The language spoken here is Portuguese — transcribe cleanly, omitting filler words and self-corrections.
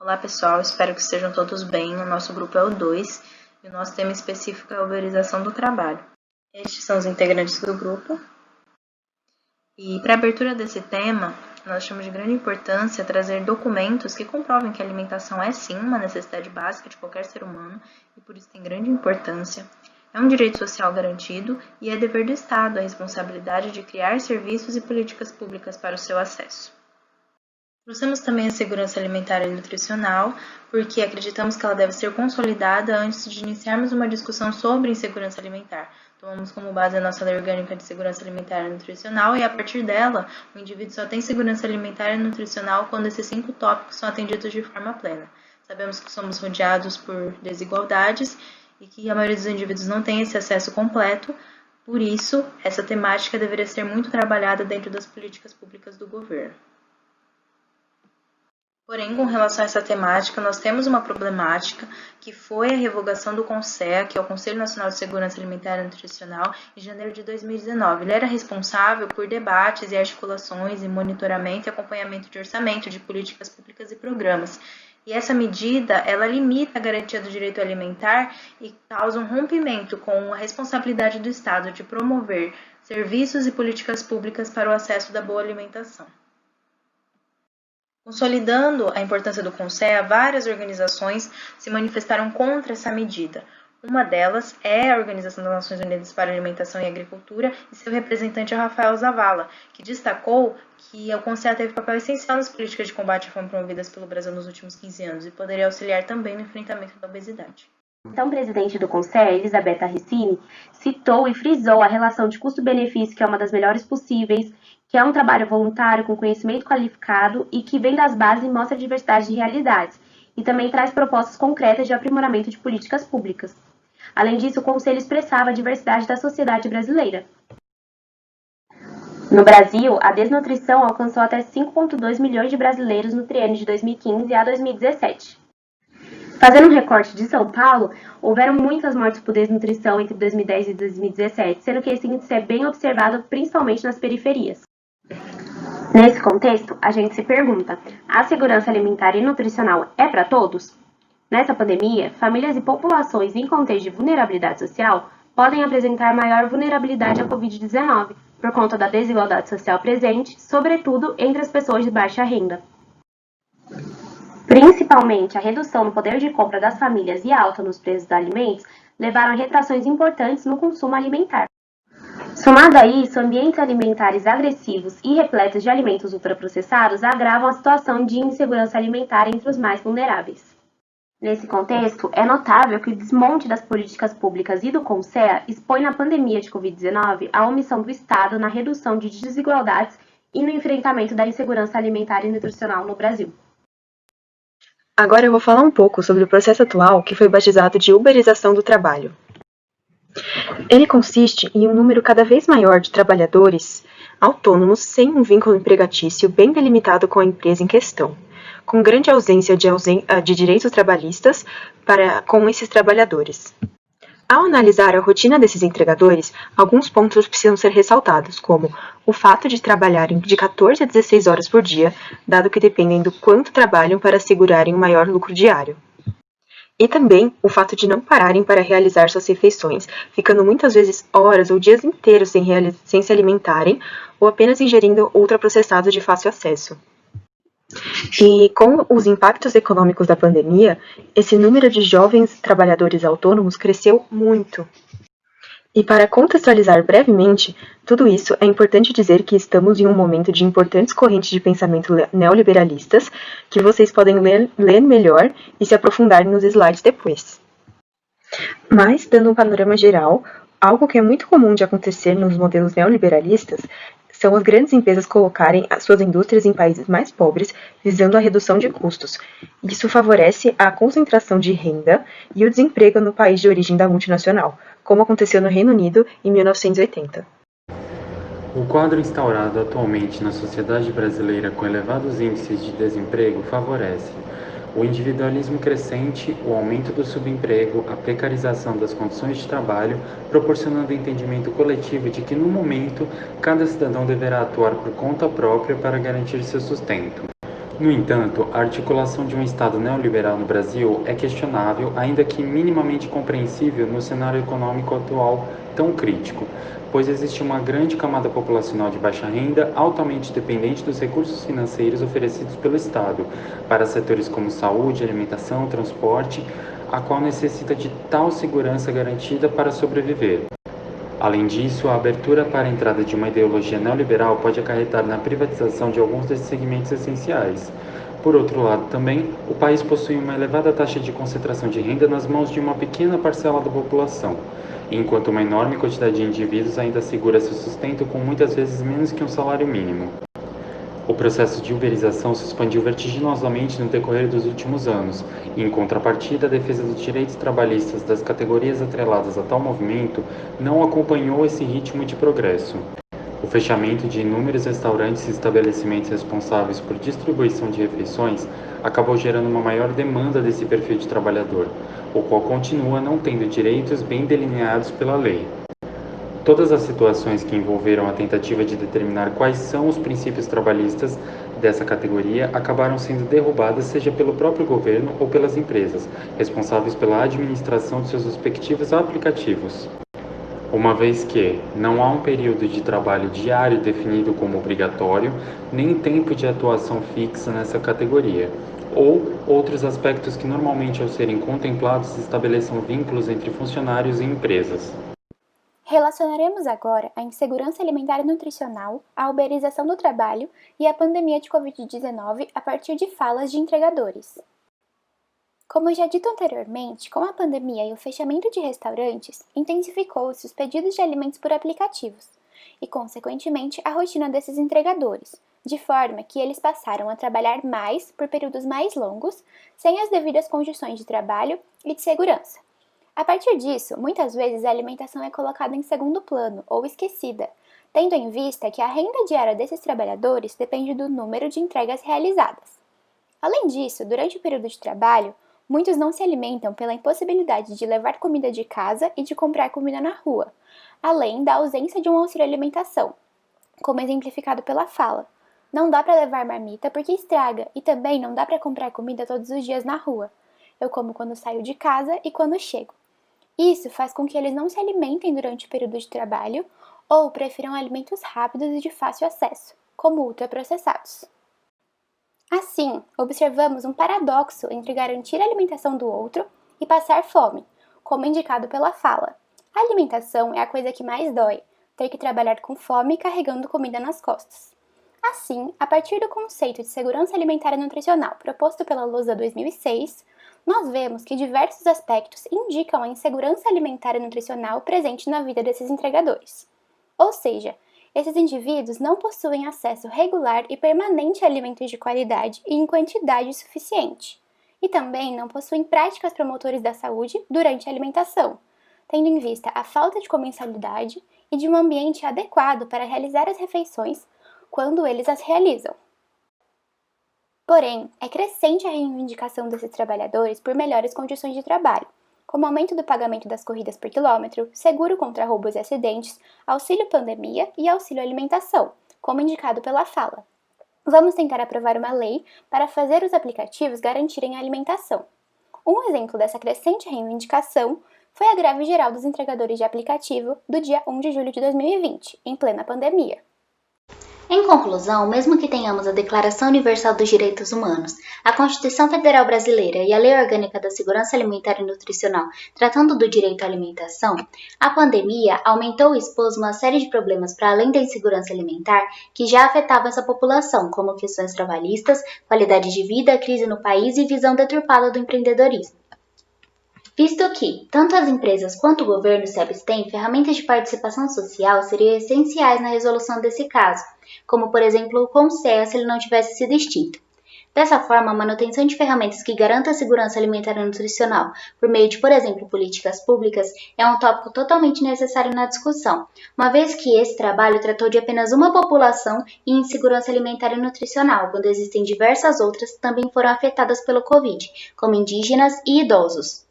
Olá pessoal, espero que estejam todos bem. O nosso grupo é o 2 e o nosso tema específico é a uberização do trabalho. Estes são os integrantes do grupo. E para a abertura desse tema, nós achamos de grande importância trazer documentos que comprovem que a alimentação é sim uma necessidade básica de qualquer ser humano e por isso tem grande importância. É um direito social garantido e é dever do Estado a responsabilidade de criar serviços e políticas públicas para o seu acesso. Trouxemos também a segurança alimentar e nutricional, porque acreditamos que ela deve ser consolidada antes de iniciarmos uma discussão sobre insegurança alimentar. Tomamos como base a nossa Lei Orgânica de Segurança Alimentar e Nutricional e, a partir dela, o indivíduo só tem segurança alimentar e nutricional quando esses 5 tópicos são atendidos de forma plena. Sabemos que somos rodeados por desigualdades e que a maioria dos indivíduos não tem esse acesso completo, por isso, essa temática deveria ser muito trabalhada dentro das políticas públicas do governo. Porém, com relação a essa temática, nós temos uma problemática que foi a revogação do CONSEA, que é o Conselho Nacional de Segurança Alimentar e Nutricional, em janeiro de 2019. Ele era responsável por debates e articulações e monitoramento e acompanhamento de orçamento de políticas públicas e programas. E essa medida, ela limita a garantia do direito alimentar e causa um rompimento com a responsabilidade do Estado de promover serviços e políticas públicas para o acesso da boa alimentação. Consolidando a importância do CONSEA, várias organizações se manifestaram contra essa medida. Uma delas é a Organização das Nações Unidas para a Alimentação e Agricultura e seu representante é Rafael Zavala, que destacou que o CONSEA teve papel essencial nas políticas de combate à fome promovidas pelo Brasil nos últimos 15 anos e poderia auxiliar também no enfrentamento da obesidade. Então, presidente do CONSEA, Elisabetta Ricini, citou e frisou a relação de custo-benefício, que é uma das melhores possíveis, que é um trabalho voluntário com conhecimento qualificado e que vem das bases e mostra a diversidade de realidades, e também traz propostas concretas de aprimoramento de políticas públicas. Além disso, o Conselho expressava a diversidade da sociedade brasileira. No Brasil, a desnutrição alcançou até 5,2 milhões de brasileiros no triênio de 2015 a 2017. Fazendo um recorte de São Paulo, houveram muitas mortes por desnutrição entre 2010 e 2017, sendo que esse índice é bem observado principalmente nas periferias. Nesse contexto, a gente se pergunta, a segurança alimentar e nutricional é para todos? Nessa pandemia, famílias e populações em contexto de vulnerabilidade social podem apresentar maior vulnerabilidade à Covid-19, por conta da desigualdade social presente, sobretudo entre as pessoas de baixa renda. Principalmente, a redução no poder de compra das famílias e a alta nos preços dos alimentos levaram a retrações importantes no consumo alimentar. Somado a isso, ambientes alimentares agressivos e repletos de alimentos ultraprocessados agravam a situação de insegurança alimentar entre os mais vulneráveis. Nesse contexto, é notável que o desmonte das políticas públicas e do CONSEA expõe na pandemia de Covid-19 a omissão do Estado na redução de desigualdades e no enfrentamento da insegurança alimentar e nutricional no Brasil. Agora eu vou falar um pouco sobre o processo atual que foi batizado de uberização do trabalho. Ele consiste em um número cada vez maior de trabalhadores autônomos sem um vínculo empregatício bem delimitado com a empresa em questão, com grande ausência de direitos trabalhistas com esses trabalhadores. Ao analisar a rotina desses entregadores, alguns pontos precisam ser ressaltados, como o fato de trabalharem de 14 a 16 horas por dia, dado que dependem do quanto trabalham para assegurarem um maior lucro diário. E também o fato de não pararem para realizar suas refeições, ficando muitas vezes horas ou dias inteiros sem se alimentarem ou apenas ingerindo ultraprocessados de fácil acesso. E com os impactos econômicos da pandemia, esse número de jovens trabalhadores autônomos cresceu muito. E para contextualizar brevemente tudo isso, é importante dizer que estamos em um momento de importantes correntes de pensamento neoliberalistas, que vocês podem ler melhor e se aprofundar nos slides depois. Mas, dando um panorama geral, algo que é muito comum de acontecer nos modelos neoliberalistas são as grandes empresas colocarem as suas indústrias em países mais pobres, visando a redução de custos. Isso favorece a concentração de renda e o desemprego no país de origem da multinacional, como aconteceu no Reino Unido em 1980. O quadro instaurado atualmente na sociedade brasileira com elevados índices de desemprego favorece o individualismo crescente, o aumento do subemprego, a precarização das condições de trabalho, proporcionando o entendimento coletivo de que, no momento, cada cidadão deverá atuar por conta própria para garantir seu sustento. No entanto, a articulação de um Estado neoliberal no Brasil é questionável, ainda que minimamente compreensível no cenário econômico atual tão crítico, pois existe uma grande camada populacional de baixa renda altamente dependente dos recursos financeiros oferecidos pelo Estado para setores como saúde, alimentação, transporte, a qual necessita de tal segurança garantida para sobreviver. Além disso, a abertura para a entrada de uma ideologia neoliberal pode acarretar na privatização de alguns desses segmentos essenciais. Por outro lado, também, o país possui uma elevada taxa de concentração de renda nas mãos de uma pequena parcela da população, enquanto uma enorme quantidade de indivíduos ainda assegura seu sustento com muitas vezes menos que um salário mínimo. O processo de uberização se expandiu vertiginosamente no decorrer dos últimos anos, e, em contrapartida, a defesa dos direitos trabalhistas das categorias atreladas a tal movimento não acompanhou esse ritmo de progresso. O fechamento de inúmeros restaurantes e estabelecimentos responsáveis por distribuição de refeições acabou gerando uma maior demanda desse perfil de trabalhador, o qual continua não tendo direitos bem delineados pela lei. Todas as situações que envolveram a tentativa de determinar quais são os princípios trabalhistas dessa categoria acabaram sendo derrubadas seja pelo próprio governo ou pelas empresas, responsáveis pela administração de seus respectivos aplicativos. Uma vez que não há um período de trabalho diário definido como obrigatório, nem tempo de atuação fixa nessa categoria, ou outros aspectos que normalmente ao serem contemplados estabeleçam vínculos entre funcionários e empresas. Relacionaremos agora a insegurança alimentar e nutricional, a uberização do trabalho e a pandemia de Covid-19 a partir de falas de entregadores. Como já dito anteriormente, com a pandemia e o fechamento de restaurantes, intensificou-se os pedidos de alimentos por aplicativos e, consequentemente, a rotina desses entregadores, de forma que eles passaram a trabalhar mais por períodos mais longos, sem as devidas condições de trabalho e de segurança. A partir disso, muitas vezes a alimentação é colocada em segundo plano ou esquecida, tendo em vista que a renda diária desses trabalhadores depende do número de entregas realizadas. Além disso, durante o período de trabalho, muitos não se alimentam pela impossibilidade de levar comida de casa e de comprar comida na rua, além da ausência de um auxílio alimentação, como exemplificado pela fala. Não dá para levar marmita porque estraga e também não dá para comprar comida todos os dias na rua. Eu como quando saio de casa e quando chego. Isso faz com que eles não se alimentem durante o período de trabalho ou prefiram alimentos rápidos e de fácil acesso, como ultraprocessados. Assim, observamos um paradoxo entre garantir a alimentação do outro e passar fome, como indicado pela fala. A alimentação é a coisa que mais dói, ter que trabalhar com fome carregando comida nas costas. Assim, a partir do conceito de segurança alimentar e nutricional proposto pela LOSA 2006, nós vemos que diversos aspectos indicam a insegurança alimentar e nutricional presente na vida desses entregadores. Ou seja, esses indivíduos não possuem acesso regular e permanente a alimentos de qualidade e em quantidade suficiente, e também não possuem práticas promotores da saúde durante a alimentação, tendo em vista a falta de comensalidade e de um ambiente adequado para realizar as refeições quando eles as realizam. Porém, é crescente a reivindicação desses trabalhadores por melhores condições de trabalho, como aumento do pagamento das corridas por quilômetro, seguro contra roubos e acidentes, auxílio pandemia e auxílio alimentação, como indicado pela fala. Vamos tentar aprovar uma lei para fazer os aplicativos garantirem a alimentação. Um exemplo dessa crescente reivindicação foi a greve geral dos entregadores de aplicativo do dia 1 de julho de 2020, em plena pandemia. Em conclusão, mesmo que tenhamos a Declaração Universal dos Direitos Humanos, a Constituição Federal Brasileira e a Lei Orgânica da Segurança Alimentar e Nutricional tratando do direito à alimentação, a pandemia aumentou e expôs uma série de problemas para além da insegurança alimentar que já afetavam essa população, como questões trabalhistas, qualidade de vida, crise no país e visão deturpada do empreendedorismo. Visto que, tanto as empresas quanto o governo se abstêm, ferramentas de participação social seriam essenciais na resolução desse caso, como por exemplo o CONSEA se ele não tivesse sido extinto. Dessa forma, a manutenção de ferramentas que garantam a segurança alimentar e nutricional, por meio de, por exemplo, políticas públicas, é um tópico totalmente necessário na discussão, uma vez que esse trabalho tratou de apenas uma população em insegurança alimentar e nutricional, quando existem diversas outras que também foram afetadas pelo Covid, como indígenas e idosos.